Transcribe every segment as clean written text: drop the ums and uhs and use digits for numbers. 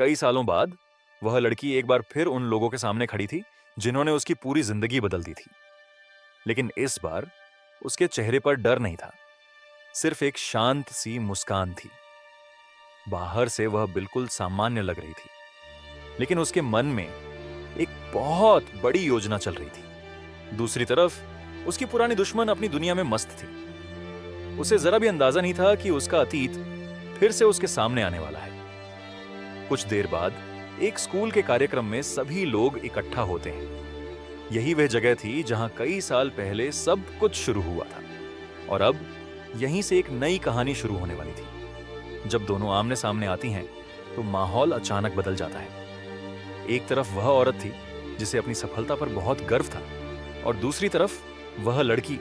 कई सालों बाद वह लड़की एक बार फिर उन लोगों के सामने खड़ी थी जिन्होंने उसकी पूरी जिंदगी बदल दी थी। लेकिन इस बार उसके चेहरे पर डर नहीं था, सिर्फ एक शांत सी मुस्कान थी। बाहर से वह बिल्कुल सामान्य लग रही थी, लेकिन उसके मन में एक बहुत बड़ी योजना चल रही थी। दूसरी तरफ उसकी पुरानी दुश्मन अपनी दुनिया में मस्त थी। उसे जरा भी अंदाजा नहीं था कि उसका अतीत फिर से उसके सामने आने वाला है। कुछ देर बाद एक स्कूल के कार्यक्रम में सभी लोग इकट्ठा होते हैं। यही वह जगह थी जहां कई साल पहले सब कुछ शुरू हुआ था, और अब यहीं से एक नई कहानी शुरू होने वाली थी। जब दोनों आमने सामने आती हैं तो माहौल अचानक बदल जाता है। एक तरफ वह औरत थी जिसे अपनी सफलता पर बहुत गर्व था, और दूसरी तरफ वह लड़की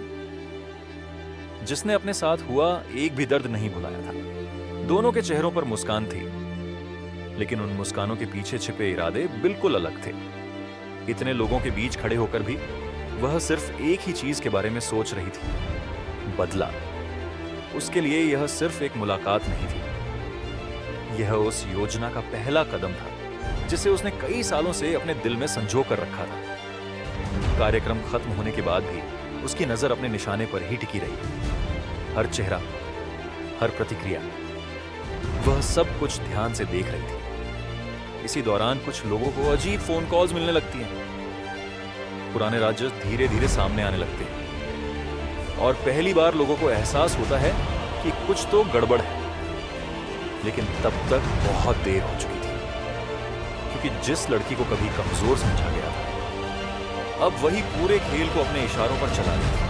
जिसने अपने साथ हुआ एक भी दर्द नहीं भुलाया था। दोनों के चेहरों पर मुस्कान थी, लेकिन उन मुस्कानों के पीछे छिपे इरादे बिल्कुल अलग थे। इतने लोगों के बीच खड़े होकर भी वह सिर्फ एक ही चीज के बारे में सोच रही थी, बदला। उसके लिए यह सिर्फ एक मुलाकात नहीं थी, यह उस योजना का पहला कदम था जिसे उसने कई सालों से अपने दिल में संजो कर रखा था। कार्यक्रम खत्म होने के बाद भी उसकी नजर अपने निशाने पर ही टिकी रही। हर चेहरा, हर प्रतिक्रिया, वह सब कुछ ध्यान से देख रही थी। इसी दौरान कुछ लोगों को अजीब फोन कॉल्स मिलने लगती हैं। पुराने राजस धीरे धीरे सामने आने लगते हैं, और पहली बार लोगों को एहसास होता है कि कुछ तो गड़बड़ है। लेकिन तब तक बहुत देर हो चुकी थी, क्योंकि जिस लड़की को कभी कमजोर समझा गया था, अब वही पूरे खेल को अपने इशारों पर चला रही थी।